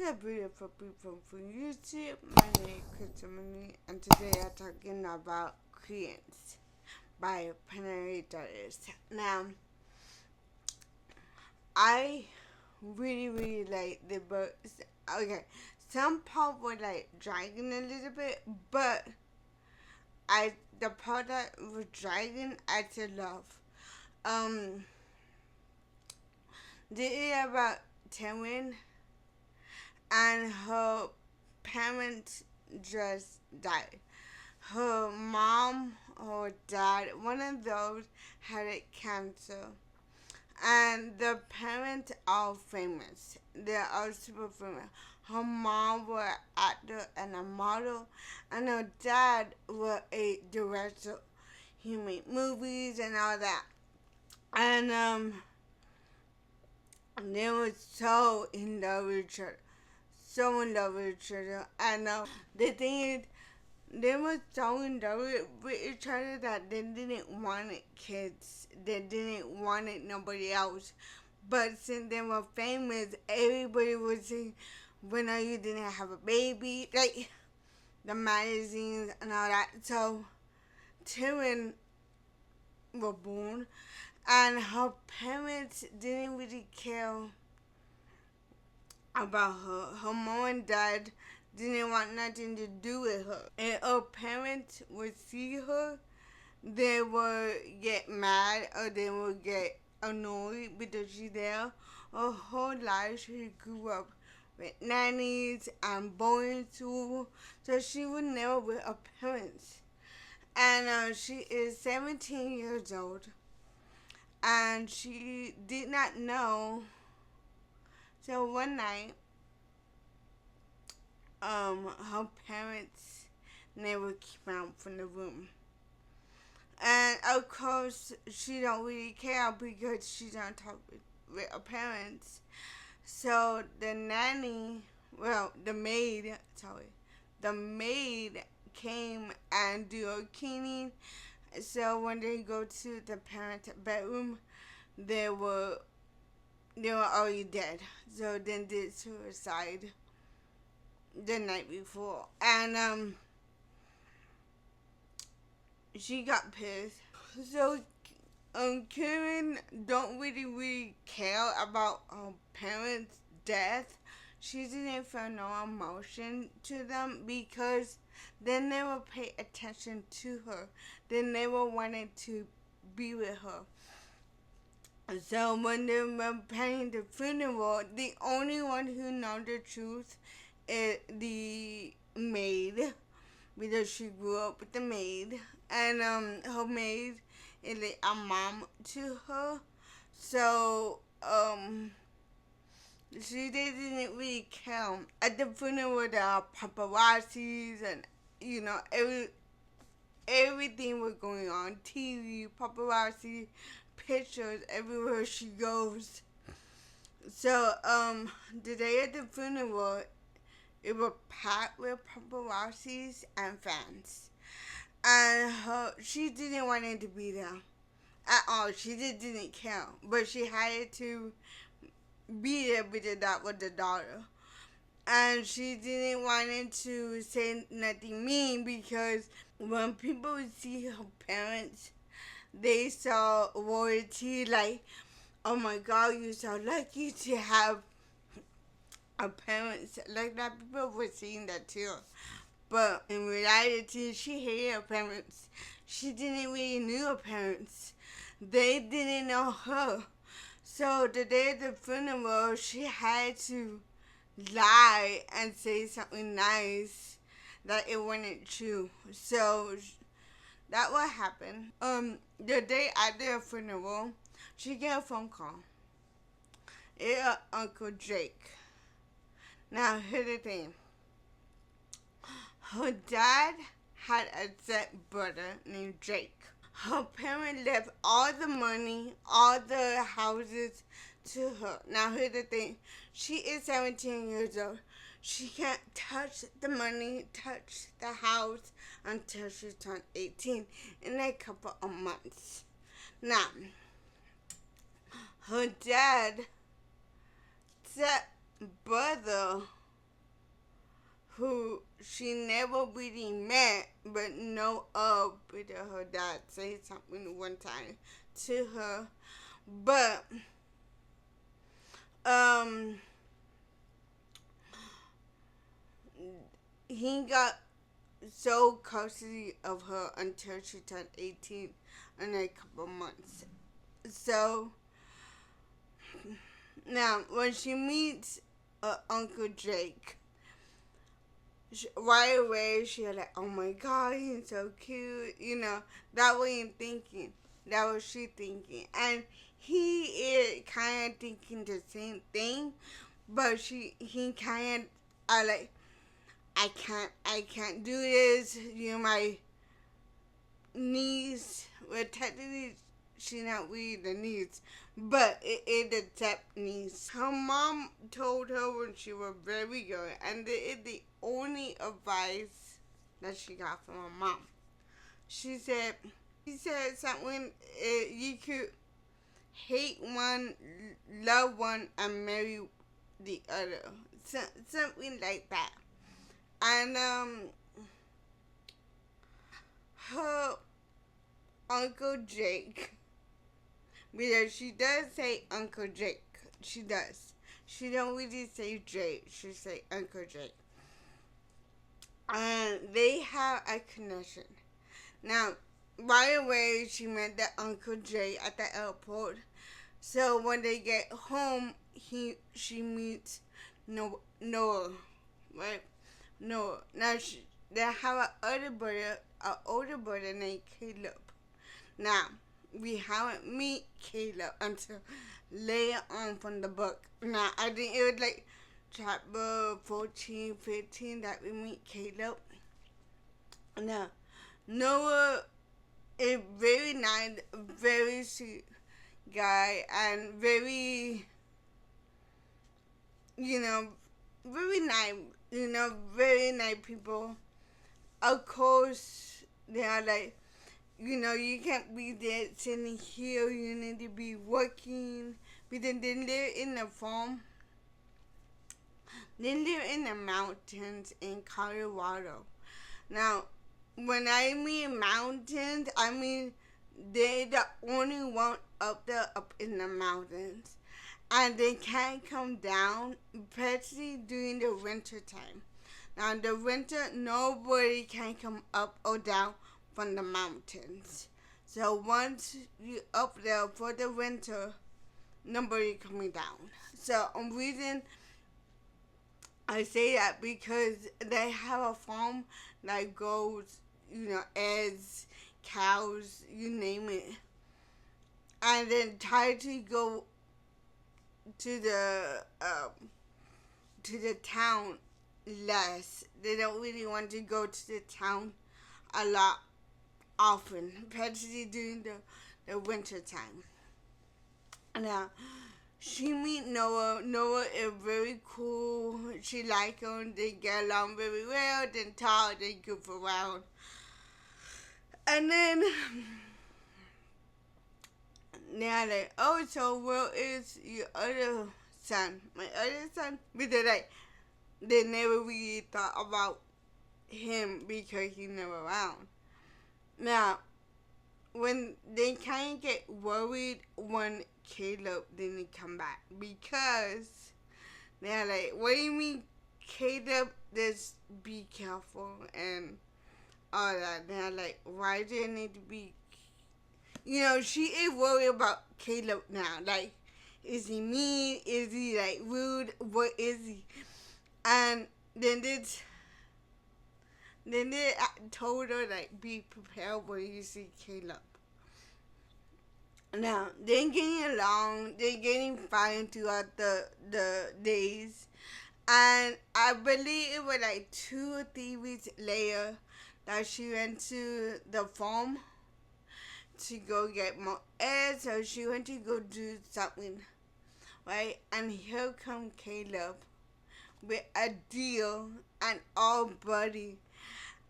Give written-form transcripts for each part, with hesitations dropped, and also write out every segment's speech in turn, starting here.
Hello, beautiful people from YouTube. My name is Christopher, and today I'm talking about Credence by Penary Daughters. Now, I really like the books. Okay, some part were like dragging a little bit, but the part that was dragging, I still love. Um, this is about Taryn and her parents just died. Her mom or dad, one of those, had cancer. And the parents are famous. They are super famous. Her mom was an actor and a model, and her dad was a director. He made movies and all that. And they were so in love with each other. So in love with each other. And the thing is, they were so in love with each other that they didn't want kids. They didn't want nobody else. But since they were famous, everybody would say, when are you gonna have a baby? Like, the magazines and all that. So, Taryn was born, and her parents didn't really care about her. Her mom and dad didn't want nothing to do with her. And her parents would see her, they would get mad or they would get annoyed because she's there. Her whole life she grew up with nannies and boarding school, so she was never with her parents. And she is 17 years old, and she did not know. So one night, her parents never came out from the room. And of course, she don't really care because she don't talk with her parents. So the nanny, the maid came and do a cleaning. So when they go to the parents' bedroom, they were already dead. So then did suicide the night before, and she got pissed. So Karen don't really care about her parents' death. She didn't feel no emotion to them because they never paid attention to her. They never wanted to be with her. So when they were planning the funeral, the only one who knows the truth is the maid, because she grew up with the maid, and her maid is like a mom to her. So she didn't really care. At the funeral, there are paparazzis and everything was going on. TV, paparazzi, pictures everywhere she goes. So the day of the funeral, it was packed with paparazzis and fans. And she didn't want it to be there at all. She just didn't care. But she had to be there because that was the daughter. And she didn't want it to say nothing mean because when people would see her parents, they saw royalty like, oh my God, you're so lucky to have her parents like that. People were seeing that too. But in reality, she hated her parents. She didn't really know her parents. They didn't know her. So the day of the funeral, she had to lie and say something nice that it wasn't true. So that what happened. The day after the funeral, she got a phone call. It's Uncle Jake. Now here's the thing. Her dad had a stepbrother named Jake. Her parents left all the money, all the houses to her. Now here's the thing. She is 17 years old. She can't touch the money, touch the house until she turns 18 in a couple of months. Now, her dad, stepbrother who she never really met, but know of, because her dad said something one time to her. But um he got sole custody of her until she turned 18 in a couple months. So now when she meets Uncle Jake, right away she's like, oh my god, he's so cute, that way I'm thinking, that was she thinking, and he is kind of thinking the same thing, but he kind of, I can't do this, you're my niece. Well, technically she's not really the niece, but it is the step niece. Her mom told her when she was very young, and it is the only advice that she got from her mom. She said something, you could hate one, love one, and marry the other. Something like that. And her Uncle Jake, because she does say Uncle Jake. She does. She don't really say Jake. She say Uncle Jake. And they have a connection. Now, right away, she met that Uncle Jake at the airport. So when they get home, she meets Noah, right? Noah. Now they have an older brother named Caleb. Now, we haven't meet Caleb until later on from the book. Now, I think it was like chapter 14, 15 that we meet Caleb. Now, Noah is very nice, very sweet guy, and very, very nice, very nice people. Of course, they are like, you can't be there sitting here. You need to be working. Because they live in the farm. They live in the mountains in Colorado. Now, when I mean mountains, I mean they're the only one up there, up in the mountains. And they can't come down, especially during the winter time. Now, in the winter, nobody can come up or down from the mountains. So once you up there for the winter, nobody coming down. So reason I say that because they have a farm that goes, eggs, cows, you name it, and then try to go to the town less. They don't really want to go to the town a lot often, especially during the winter time. Now, she meet Noah. Noah is very cool. She like him. They get along very well. They talk. They goof around. And then they're like, oh, so where is your other son? My other son? Because they never really thought about him because he's never around. Now, when they kind of get worried when Caleb didn't come back, because they're like, what do you mean Caleb, just be careful and all that. They're like, why do you need to be, she is worried about Caleb now. Like, is he mean? Is he like rude? What is he? And then they told her, like, be prepared when you see Caleb. Now, they're getting along. They're getting fine throughout the days. And I believe it was like 2 or 3 weeks later that she went to the farm to go get more eggs. So she went to go do something, right? And here come Caleb with a deal and all buddy.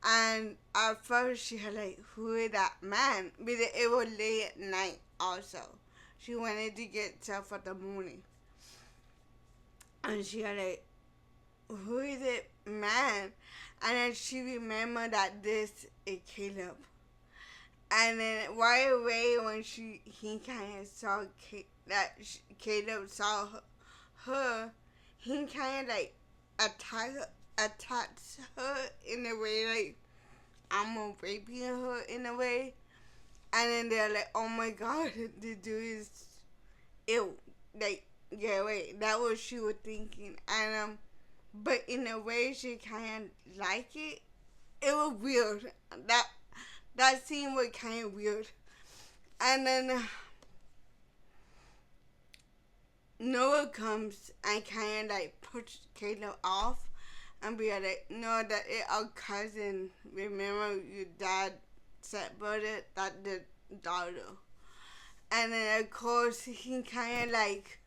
And at first she had like, who is that man? Because it was late at night also. She wanted to get stuff for the morning. And she had like, who is it, man? And then she remembered that this is Caleb. And then right away when he kind of saw Caleb saw her, he kind of like attacked attacked her in a way like I'm gonna rape her in a way. And then they're like, oh my god, the dude is ill. Like, yeah, wait, that was she was thinking. And but in a way she kind of like it. It was weird. That scene was kind of weird. And then Noah comes and kind of like push Caleb off and be like, no, that is our cousin. Remember your dad said brother, that the daughter. And then of course he kind of like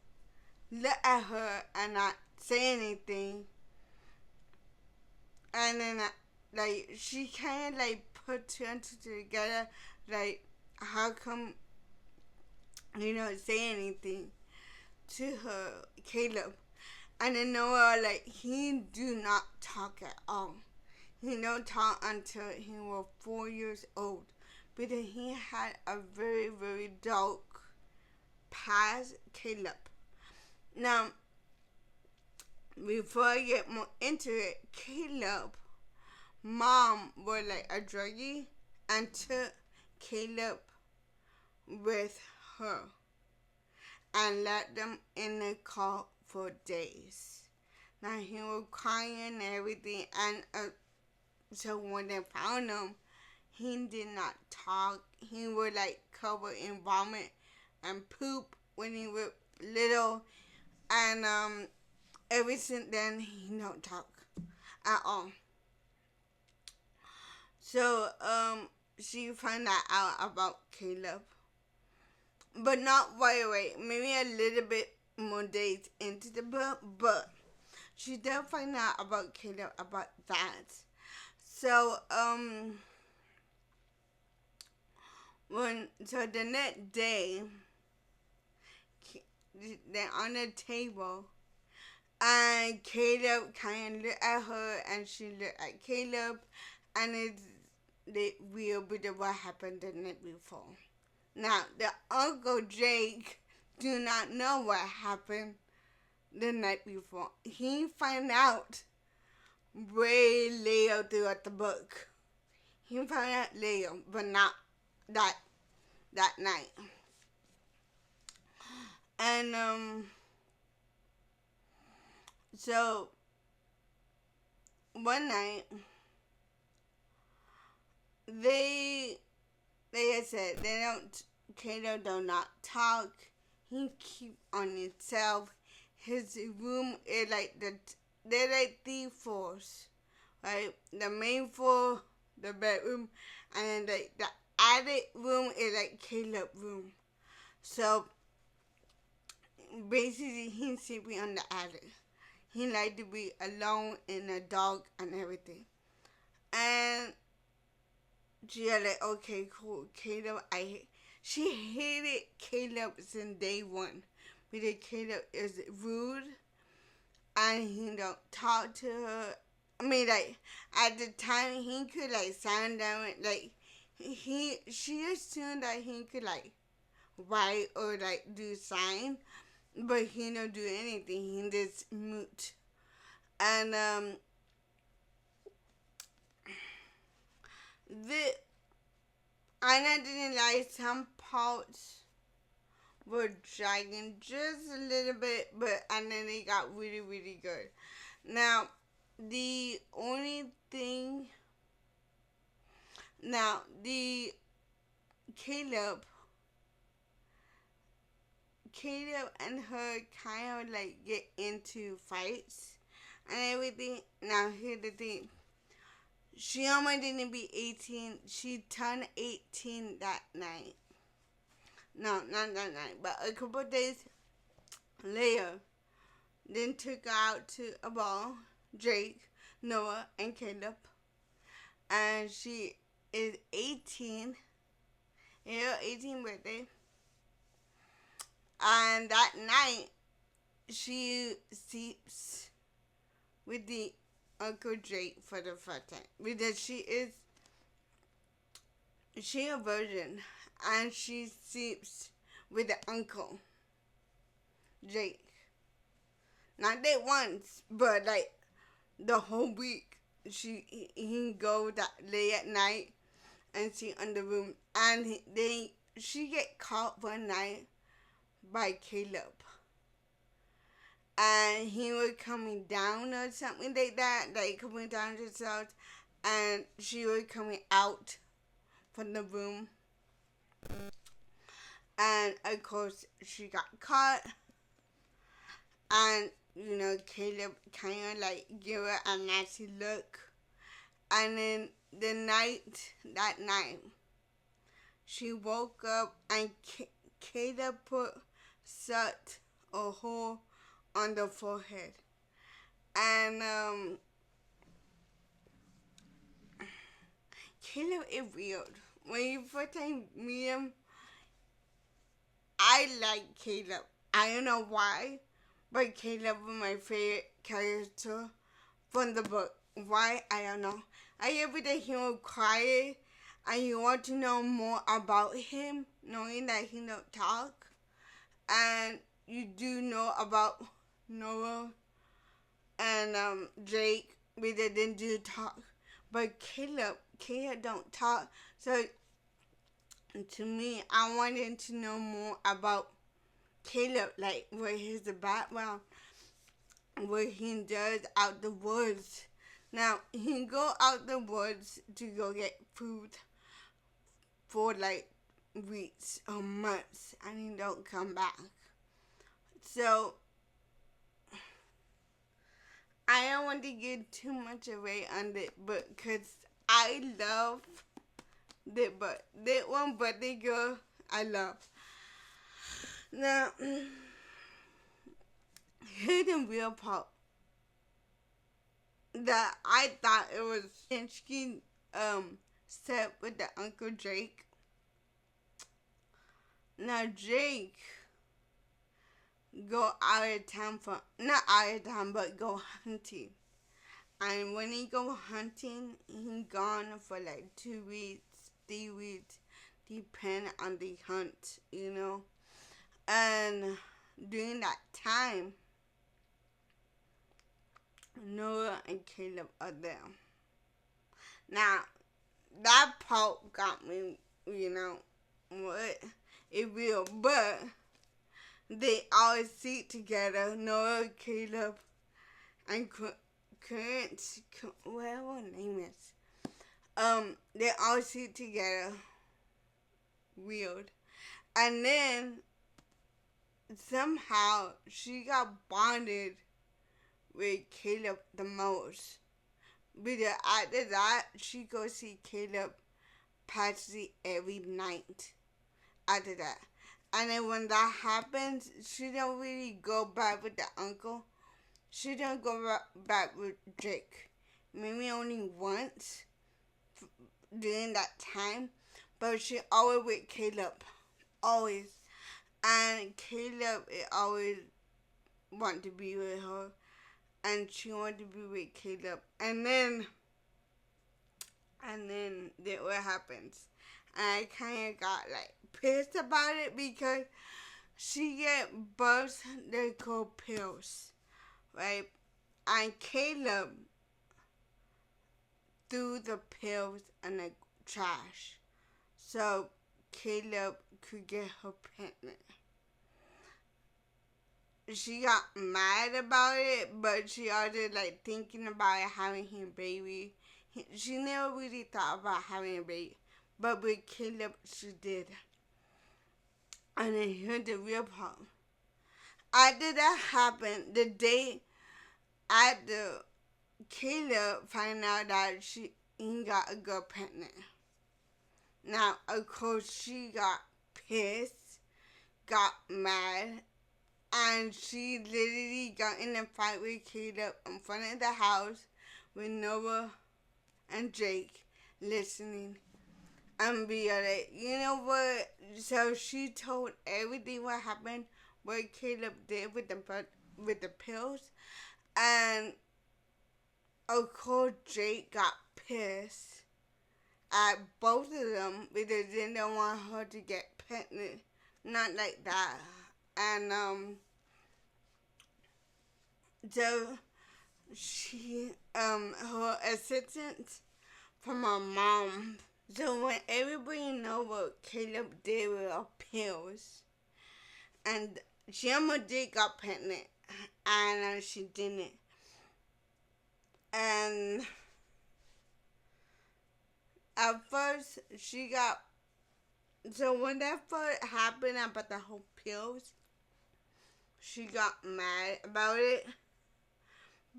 look at her and not say anything. And then like she kind of like put two and two together, like how come you don't say anything to her, Caleb. And then Noah, like, he do not talk at all. He don't talk until he was 4 years old. But then he had a very, very dark past, Caleb. Now, before I get more into it, Caleb, mom was like a druggie and took Caleb with her and left them in the car for days. Now he was crying and everything, and so when they found him, he did not talk. He was like covered in vomit and poop when he was little, and ever since then he don't talk at all. So she found out about Caleb, but not right away. Maybe a little bit more days into the book, but she did find out about Caleb about that. So the next day they're on the table and Caleb kind of looked at her and she looked at Caleb, and it real bit of what happened the night before. Now the Uncle Jake do not know what happened the night before. He found out way later throughout the book. He found out later, but not that night. And so one night they had said they don't. Kato do not talk. He keep on himself. His room is like they're like three floors, right? The main floor, the bedroom, and then the attic room is like Caleb's room. So basically, he's sleeping on the attic. He like to be alone in the dark and everything. And she was like, okay, cool, Caleb. She hated Caleb since day one because Caleb is rude and he don't talk to her. I mean, like, at the time, he could, like, sound down, like, she assumed that he could, like, write or, like, do sign, but he don't do anything. He just mute. And, I didn't like some parts were dragging just a little bit, and then it got really, really good. Now, the Caleb and her kind of like get into fights and everything. Now, here's the thing. She almost didn't be 18. She turned 18 that night. No, not that night, but a couple of days later. Then took her out to a ball. Drake, Noah, and Caleb. And she is 18. Her 18th birthday. And that night, she sleeps with the Uncle Jake for the first time because she a virgin and she sleeps with the Uncle Jake. Not that once, but like the whole week. He go that late at night and she on the room and she get caught one night by Caleb. And he was coming down or something like that, like coming down to the house, and she was coming out from the room. And of course, she got caught, and Caleb kind of like gave her a nasty look. And then that night, she woke up and Caleb put such a hole on the forehead. And Caleb is weird. When you first time meet him, I like Caleb. I don't know why, but Caleb was my favorite character from the book. Why? I don't know. Every day he was quiet, and you want to know more about him, knowing that he don't talk, and you do know about Noah and Jake, but they didn't do talk. But Caleb don't talk. So to me, I wanted to know more about Caleb, like what his background, what he does out the woods. Now he go out the woods to go get food for like weeks or months, and he don't come back. So I don't want to give too much away on it, but because I love that one birthday girl I love. Now, here's the real part that I thought it was Shinsky set with the Uncle Jake. Now Jake go out of town for not out of town but go hunting. And when he go hunting, he gone for like 2 weeks, 3 weeks, depending on the hunt, And during that time, Noah and Caleb are there. Now, that part got me, what? It will, but they always sit together, Noah, Caleb, and Credence, whatever her name is. They all sit together. Weird. And then somehow she got bonded with Caleb the most. Because after that, she goes see Caleb practically every night after that. And then when that happens, she don't really go back with the uncle. She don't go back with Jake. Maybe only once during that time. But she always with Caleb. Always. And Caleb always want to be with her. And she wanted to be with Caleb. And then that what happens. And I kind of got like pissed about it because she get bugs that call pills, right? And Caleb threw the pills in the trash, so Caleb could get her pregnant. She got mad about it, but she also like thinking about having a baby. She never really thought about having a baby, but with Caleb she did. And then here's the real part. After that happened, the day after Caleb found out that he got a girl pregnant. Now, of course, she got pissed, got mad, and she literally got in a fight with Caleb in front of the house with Noah and Jake listening. And be like, you know what? So she told everything what happened, what Caleb did with the pills, and of course Jake got pissed at both of them because they didn't want her to get pregnant. Not like that. And so she her assistant from her mom. So when everybody know what Caleb did with her pills, and she almost did got pregnant, and she didn't. And at first she got, so when that first happened about the whole pills, she got mad about it.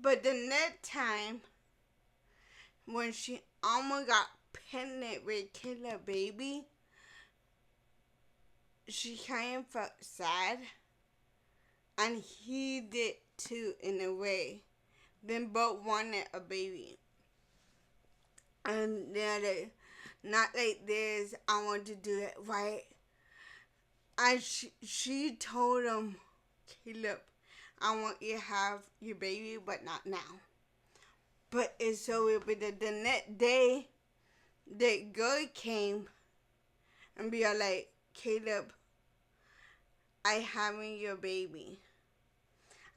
But the next time, when she almost got pregnant with Caleb baby, she kind of felt sad, and he did too in a way. Then both wanted a baby, and they're like, not like this. I want to do it right. And she told him, Caleb, I want you to have your baby, but not now. But it's so weird. But the next day, the girl came and be like, Caleb, I having your baby.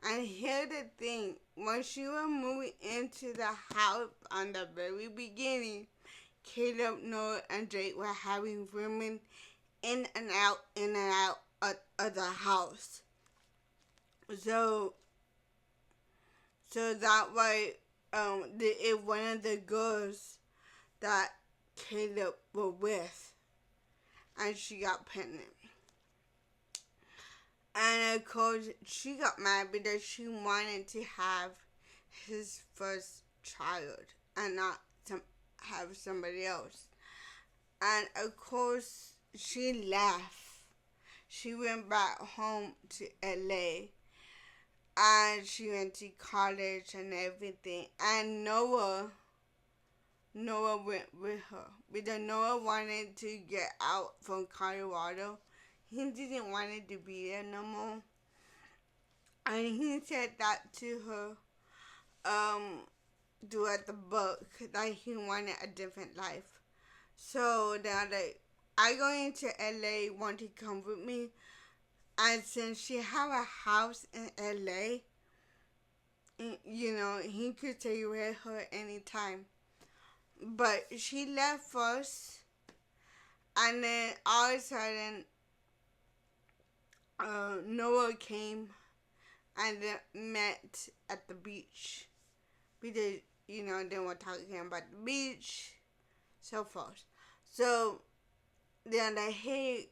And here's the thing, when she was moving into the house on the very beginning, Caleb, Noah, and Drake were having women in and out of the house. So that way, it one of the girls that Caleb was with, and she got pregnant. And of course, she got mad because she wanted to have his first child and not have somebody else. And of course, she left. She went back home to LA. And she went to college and everything. And Noah went with her. Because Noah wanted to get out from Colorado. He didn't want it to be there no more. And he said that to her throughout the book, that he wanted a different life. So they're like, I going to LA, want to come with me? And since she have a house in LA, you know, he could stay with her anytime. But she left first, and then all of a sudden, Noah came and met at the beach. Because, you know, they were talking about the beach, so forth. So, they're like, hey,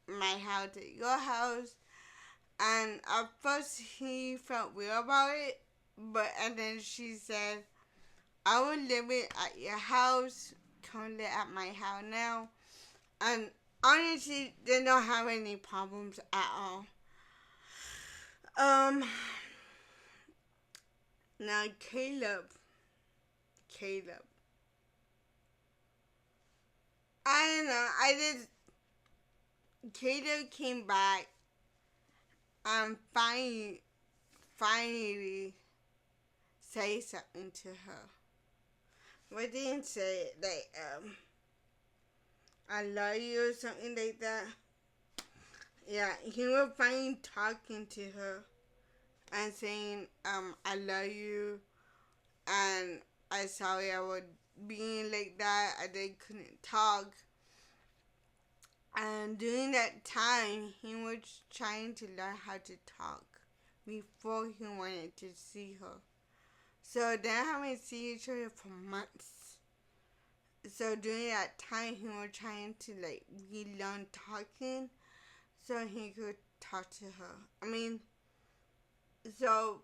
my house to your house. And at first, he felt weird about it. And then she said, I will live it at your house. Come live at my house now. And honestly, they don't have any problems at all. Now Caleb. I don't know. Caleb came back and finally say something to her. But didn't say it like, I love you or something like that. Yeah, he was finally talking to her and saying, I love you, and I'm sorry I was being like that. I couldn't talk. And during that time, he was trying to learn how to talk before he wanted to see her. So they haven't seen each other for months. So during that time, he was trying to like relearn talking so he could talk to her. I mean, so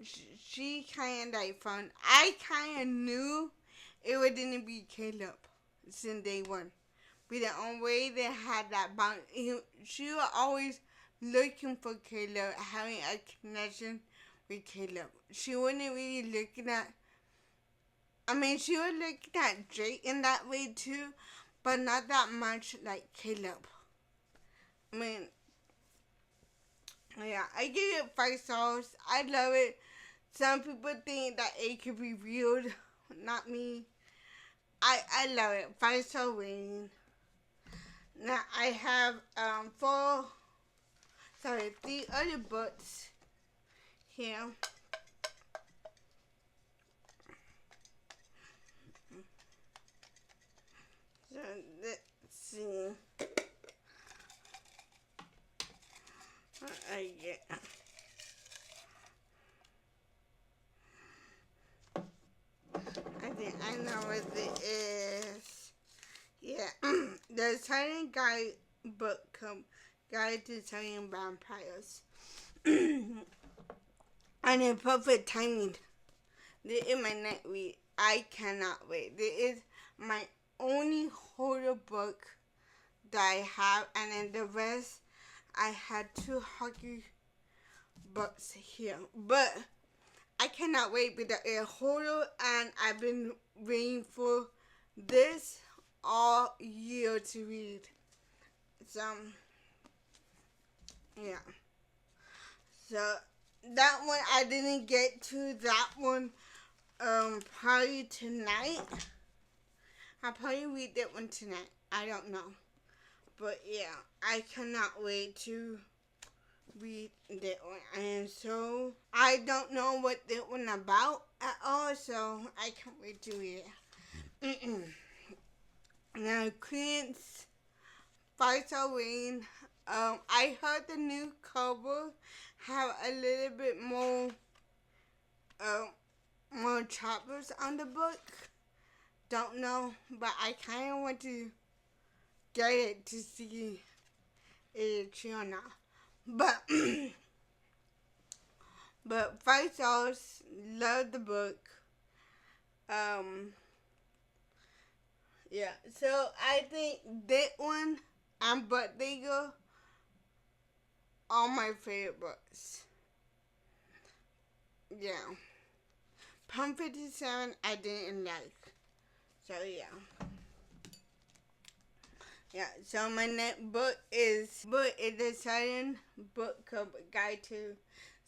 she kind of like found, I kind of knew it wouldn't be Caleb since day one. But the only way they had that bond, she was always looking for Caleb, having a connection with Caleb. She wasn't really looking at, she was looking at Drake in that way too, but not that much like Caleb. Yeah, I give it 5 stars. I love it. Some people think that it could be real, not me. I love it. 5-star rating. Now I have 3 other books here. So let's see what I get. I think I know what it is. Yeah, the Italian Guide book Guide to Italian Vampires. And in perfect timing. This is my night read. I cannot wait. This is my only horror book that I have, and then the rest I had 2 hockey books here. But I cannot wait because it's horror, and I've been waiting for this all year to read. So yeah. So that one I didn't get to that one probably tonight. I'll probably read that one tonight. I don't know. But yeah, I cannot wait to read that one. And so I don't know what that one about at all, so I can't wait to read it. Now Credence 5-star rating. I heard the new cover have a little bit more chapters on the book. Don't know, but I kind of want to get it to see if it's true or not. But 5 stars. Love the book. Yeah. So I think that one and Birthday Girl are my favorite books. Yeah. Pump 57 I didn't like. So yeah. Yeah, so my next book is the Italian book club Guide to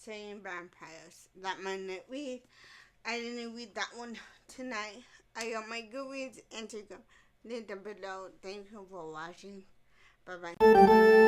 Italian Vampires. That my next read. I didn't read that one tonight. I got my Goodreads Instagram link down below. Thank you for watching. Bye bye.